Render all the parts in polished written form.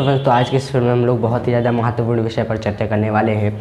तो आज के इस वीडियो में हम लोग बहुत ही ज़्यादा महत्वपूर्ण विषय पर चर्चा करने वाले हैं,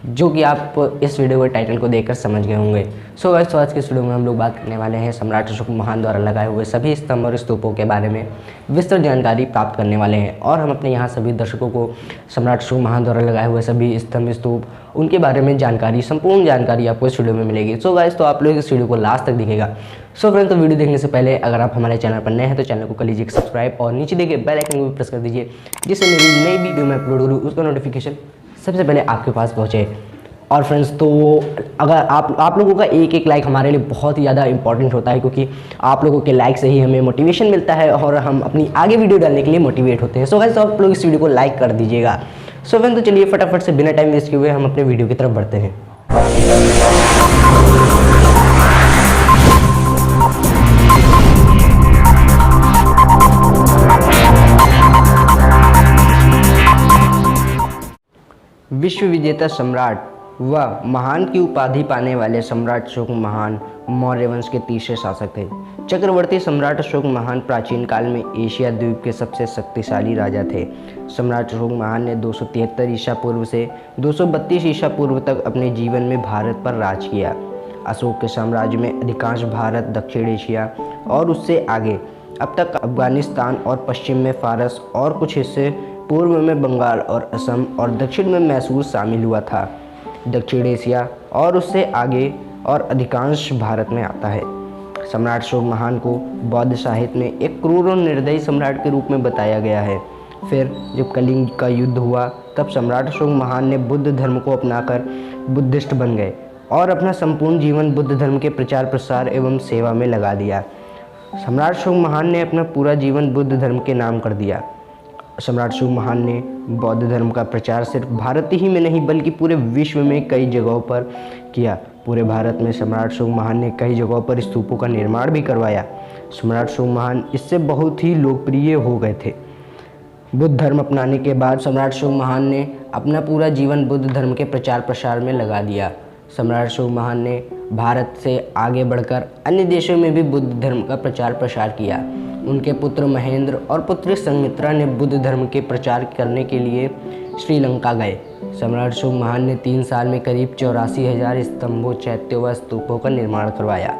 जो कि आप इस वीडियो के टाइटल को देखकर समझ गए होंगे। सो गाइस, तो आज के इस वीडियो में हम लोग बात करने वाले हैं सम्राट अशोक महान द्वारा लगाए हुए सभी स्तंभ और स्तूपों के बारे में विस्तृत जानकारी प्राप्त करने वाले हैं। और हम अपने यहाँ सभी दर्शकों को सम्राट अशोक महान द्वारा लगाए हुए सभी स्तंभ स्तूप उनके बारे में जानकारी, संपूर्ण जानकारी आपको इस वीडियो में मिलेगी। सो गाइस, तो आप लोग इस वीडियो को लास्ट तक दिखेगा। सो फ्रेंड्स, तो वीडियो देखने से पहले अगर आप हमारे चैनल पर नए हैं तो चैनल को कर लीजिए सब्सक्राइब और नीचे देखिए बेल आइकन को भी प्रेस कर दीजिए, जिससे मेरी नई वीडियो मैं अपलोड करूँ उसका नोटिफिकेशन सबसे पहले आपके पास पहुँचे। और फ्रेंड्स, तो अगर आप लोगों का एक लाइक हमारे लिए बहुत ही ज़्यादा इंपॉर्टेंट होता है, क्योंकि आप लोगों के लाइक से ही हमें मोटिवेशन मिलता है और हम अपनी आगे वीडियो डालने के लिए मोटिवेट होते हैं। सो गाइस, तो आप लोग इस वीडियो को लाइक कर दीजिएगा। सो फ्रेंड्स, तो चलिए फटाफट से बिना टाइम वेस्ट किए हुए हम अपने वीडियो की तरफ बढ़ते हैं। विश्व विजेता सम्राट व महान की उपाधि पाने वाले सम्राट अशोक महान मौर्य वंश के तीसरे शासक थे। चक्रवर्ती सम्राट अशोक महान प्राचीन काल में एशिया द्वीप के सबसे शक्तिशाली राजा थे। सम्राट अशोक महान ने 273 ईसा पूर्व से 232 ईसा पूर्व तक अपने जीवन में भारत पर राज किया। अशोक के साम्राज्य में अधिकांश भारत, दक्षिण एशिया और उससे आगे अब तक अफगानिस्तान और पश्चिम में फारस और कुछ हिस्से, पूर्व में बंगाल और असम और दक्षिण में मैसूर शामिल हुआ था। दक्षिण एशिया और उससे आगे और अधिकांश भारत में आता है। सम्राट अशोक महान को बौद्ध साहित्य में एक क्रूर और निर्दयी सम्राट के रूप में बताया गया है। फिर जब कलिंग का युद्ध हुआ तब सम्राट अशोक महान ने बुद्ध धर्म को अपनाकर बुद्धिस्ट बन गए और अपना संपूर्ण जीवन बुद्ध धर्म के प्रचार प्रसार एवं सेवा में लगा दिया। सम्राट अशोक महान ने अपना पूरा जीवन बुद्ध धर्म के नाम कर दिया। सम्राट अशोक महान ने बौद्ध धर्म का प्रचार सिर्फ भारत ही में नहीं बल्कि पूरे विश्व में कई जगहों पर किया। पूरे भारत में सम्राट अशोक महान ने कई जगहों पर स्तूपों का निर्माण भी करवाया। सम्राट अशोक महान इससे बहुत ही लोकप्रिय हो गए थे। बुद्ध धर्म अपनाने के बाद सम्राट अशोक महान ने अपना पूरा जीवन बुद्ध धर्म के प्रचार प्रसार में लगा दिया। सम्राट अशोक महान ने भारत से आगे बढ़कर अन्य देशों में भी बुद्ध धर्म का प्रचार प्रसार किया। उनके पुत्र महेंद्र और पुत्री संघमित्रा ने बुद्ध धर्म के प्रचार करने के लिए श्रीलंका गए। सम्राट अशोक महान ने 3 साल में करीब 84,000 स्तंभों, चैत्यों व स्तूपों का निर्माण करवाया।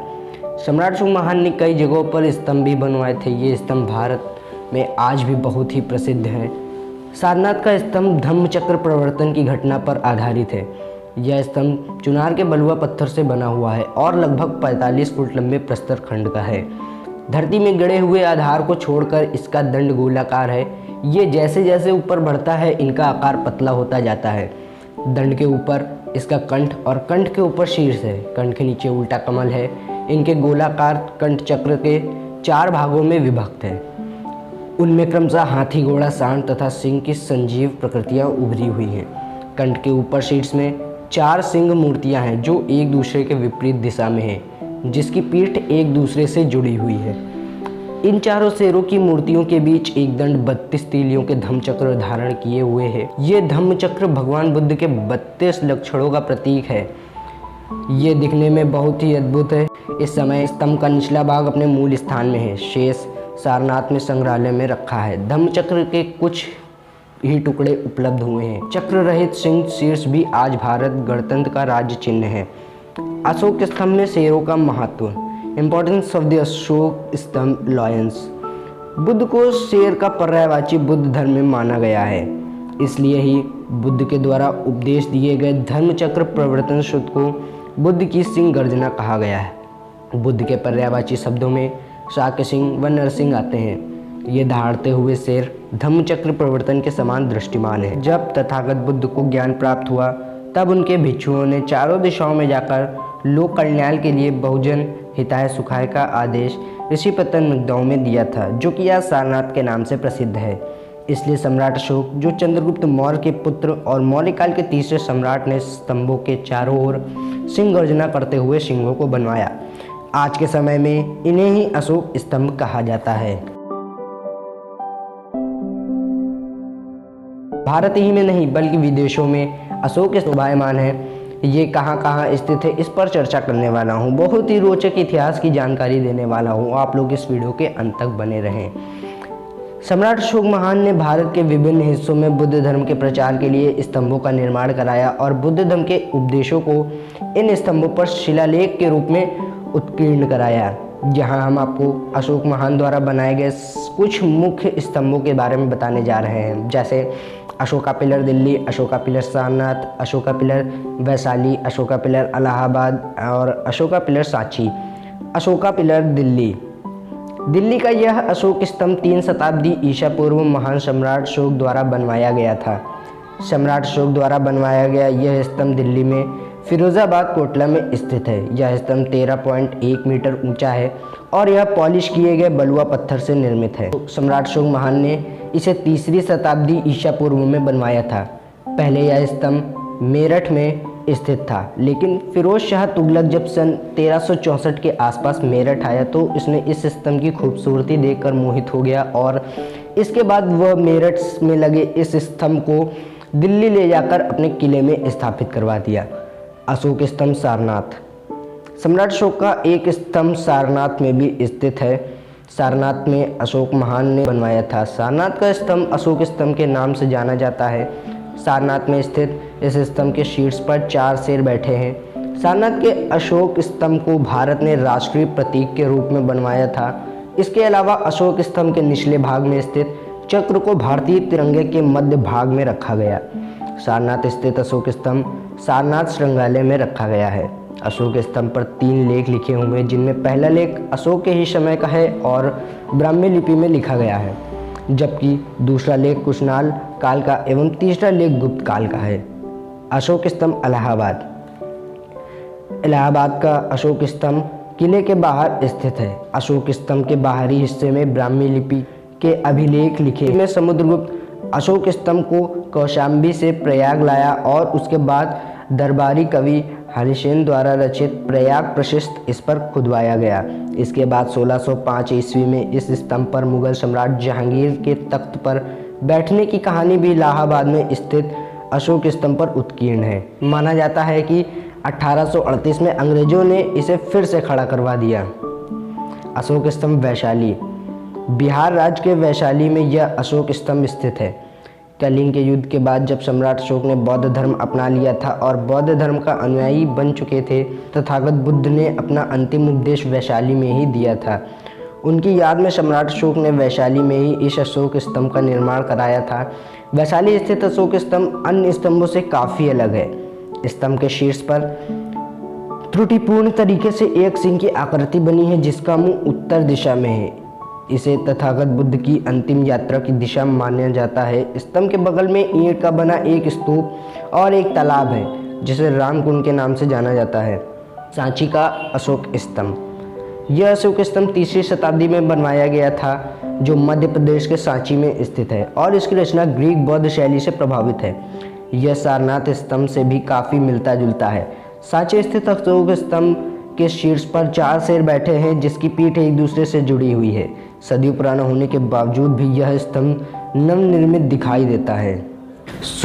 सम्राट अशोक महान ने कई जगहों पर स्तंभ भी बनवाए थे। ये स्तंभ भारत में आज भी बहुत ही प्रसिद्ध हैं। सारनाथ का स्तंभ धम्मचक्र प्रवर्तन की घटना पर आधारित है। यह स्तंभ चुनार के बलुआ पत्थर से बना हुआ है और लगभग 45 फुट लंबे प्रस्तर खंड का है। धरती में गड़े हुए आधार को छोड़कर इसका दंड गोलाकार है। ये जैसे जैसे ऊपर बढ़ता है इनका आकार पतला होता जाता है। दंड के ऊपर इसका कंठ और कंठ के ऊपर शीर्ष है। कंठ के नीचे उल्टा कमल है। इनके गोलाकार कंठ चक्र के 4 भागों में विभक्त है। उनमें क्रमशः हाथी, घोड़ा, सांड तथा सिंह की संजीव प्रकृतियाँ उभरी हुई हैं। कंठ के ऊपर शीर्ष में 4 सिंह मूर्तियाँ हैं जो एक दूसरे के विपरीत दिशा में हैं, जिसकी पीठ एक दूसरे से जुड़ी हुई है। इन चारों शेरों की मूर्तियों के बीच एक दंड 32 तीलियों के धम्मचक्र धारण किए हुए है। ये धम्मचक्र भगवान बुद्ध के 32 लक्षणों का प्रतीक है। ये दिखने में बहुत ही अद्भुत है। इस समय स्तंभ का निचला भाग अपने मूल स्थान में है। शेष सारनाथ में संग्रहालय में रखा है। धम्मचक्र के कुछ ही टुकड़े उपलब्ध हुए हैं। चक्र रहित सिंह शीर्ष भी आज भारत गणतंत्र का राज्य चिन्ह है। अशोक स्तंभ में शेरों का महत्व, इम्पोर्टेंस ऑफ द अशोक स्तंभ लॉयंस। बुद्ध को शेर का पर्यायवाची बुद्ध धर्म में माना गया है। इसलिए ही बुद्ध के द्वारा उपदेश दिए गए धर्मचक्र प्रवर्तन सूत्र को बुद्ध की सिंह गर्जना कहा गया है। बुद्ध के पर्यायवाची शब्दों में शाक्य सिंह व नरसिंह आते हैं। ये दहाड़ते हुए शेर धम्मचक्र प्रवर्तन के समान दृष्टिमान है। जब तथागत बुद्ध को ज्ञान प्राप्त हुआ तब उनके भिक्षुओं ने चारों दिशाओं में जाकर लोक कल्याण के लिए बहुजन हिताय सुखाय का आदेश ऋषिपतन मगधों में दिया था, जो कि आज सारनाथ के नाम से प्रसिद्ध है। इसलिए सम्राट अशोक, जो चंद्रगुप्त मौर्य के पुत्र और मौर्य काल के तीसरे सम्राट, ने स्तंभों के चारों ओर सिंह गर्जना करते हुए सिंहों को बनवाया। आज के समय में इन्हें ही अशोक स्तंभ कहा जाता है। भारत ही में नहीं बल्कि विदेशों में अशोक शोभायमान है। ये कहाँ कहाँ स्थित है इस पर चर्चा करने वाला हूँ। बहुत ही रोचक इतिहास की जानकारी देने वाला हूँ। आप लोग इस वीडियो के अंत तक बने रहें। सम्राट अशोक महान ने भारत के विभिन्न हिस्सों में बुद्ध धर्म के प्रचार के लिए स्तंभों का निर्माण कराया और बुद्ध धर्म के उपदेशों को इन स्तंभों पर शिलालेख के रूप में उत्कीर्ण कराया। जहां हम आपको अशोक महान द्वारा बनाए गए कुछ मुख्य स्तंभों के बारे में बताने जा रहे हैं, जैसे Ashoka pillar Delhi, Ashoka pillar Sarnath, Ashoka pillar Vaishali, Ashoka pillar Allahabad और अशोका पिलर सांची। अशोका पिलर दिल्ली का यह अशोक स्तंभ 3 शताब्दी ईसा पूर्व महान सम्राट अशोक द्वारा बनवाया गया था। सम्राट अशोक द्वारा बनवाया गया यह स्तंभ दिल्ली में फिरोजाबाद कोटला में स्थित है। यह स्तंभ 13.1 मीटर ऊंचा है और यह पॉलिश किए गए बलुआ पत्थर से निर्मित है। सम्राट अशोक महान ने इसे 3री शताब्दी ईसा पूर्व में बनवाया था। पहले यह स्तंभ मेरठ में स्थित था, लेकिन फिरोज शाह तुगलक जब सन 1364 के आसपास मेरठ आया तो उसने इस स्तंभ की खूबसूरती देखकर मोहित हो गया और इसके बाद वह मेरठ में लगे इस स्तंभ को दिल्ली ले जाकर अपने किले में स्थापित करवा दिया। अशोक स्तंभ सारनाथ। सम्राट अशोक का एक स्तंभ सारनाथ में भी स्थित है। सारनाथ में अशोक महान ने बनवाया था। सारनाथ का स्तंभ अशोक स्तंभ के नाम से जाना जाता है। सारनाथ में स्थित इस स्तंभ के शीर्ष पर 4 शेर बैठे हैं। सारनाथ के अशोक स्तंभ को भारत ने राष्ट्रीय प्रतीक के रूप में बनवाया था। इसके अलावा अशोक स्तंभ के निचले भाग में स्थित चक्र को भारतीय तिरंगे के मध्य भाग में रखा गया। सारनाथ स्थित अशोक स्तंभ सारनाथ श्रृंगालय में रखा गया है। अशोक स्तंभ पर 3 लेख लिखे हुए हैं, जिनमें पहला लेख अशोक के ही समय का है और ब्राह्मी लिपि में लिखा गया है, जबकि दूसरा लेख कुशनाल काल का एवं तीसरा लेख गुप्त काल का है। अशोक स्तंभ इलाहाबाद। इलाहाबाद का अशोक स्तंभ किले के बाहर स्थित है। अशोक स्तंभ के बाहरी हिस्से में ब्राह्मी लिपि के अभिलेख लिखे में समुद्रगुप्त अशोक स्तंभ को कौशाम्बी से प्रयाग लाया और उसके बाद दरबारी कवि हरिसेन द्वारा रचित प्रयाग प्रशस्त इस पर खुदवाया गया। इसके बाद 1605 ईस्वी में इस स्तंभ पर मुगल सम्राट जहांगीर के तख्त पर बैठने की कहानी भी इलाहाबाद में स्थित अशोक स्तंभ पर उत्कीर्ण है। माना जाता है कि 1838 में अंग्रेजों ने इसे फिर से खड़ा करवा दिया। अशोक स्तंभ वैशाली। बिहार राज्य के वैशाली में यह अशोक स्तंभ स्थित है। कलिंग के युद्ध के बाद जब सम्राट अशोक ने बौद्ध धर्म अपना लिया था और बौद्ध धर्म का अनुयायी बन चुके थे, तथागत बुद्ध ने अपना अंतिम उपदेश वैशाली में ही दिया था। उनकी याद में सम्राट अशोक ने वैशाली में ही इस अशोक स्तंभ का निर्माण कराया था। वैशाली स्थित अशोक स्तंभ अन्य स्तंभों से काफ़ी अलग है। स्तंभ के शीर्ष पर त्रुटिपूर्ण तरीके से एक सिंह की आकृति बनी है, जिसका मुंह उत्तर दिशा में है। इसे तथागत बुद्ध की अंतिम यात्रा की दिशा माना जाता है। स्तंभ के बगल में ईंट का बना एक स्तूप और एक तालाब है, जिसे रामकुंड के नाम से जाना जाता है। सांची का अशोक स्तंभ। यह अशोक स्तंभ 3री शताब्दी में बनवाया गया था, जो मध्य प्रदेश के सांची में स्थित है और इसकी रचना ग्रीक बौद्ध शैली से प्रभावित है। यह सारनाथ स्तंभ से भी काफ़ी मिलता जुलता है। सांची स्थित अशोक स्तंभ के शीर्ष पर 4 शेर बैठे हैं, जिसकी पीठ एक दूसरे से जुड़ी हुई है। सदियों पुराना होने के बावजूद भी यह स्तंभ नवनिर्मित दिखाई देता है।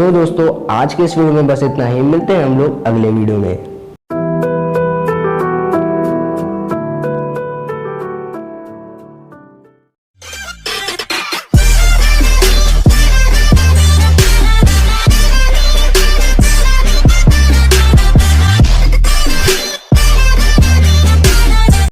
दोस्तों, आज के इस वीडियो में बस इतना ही। मिलते हैं हम लोग अगले वीडियो में।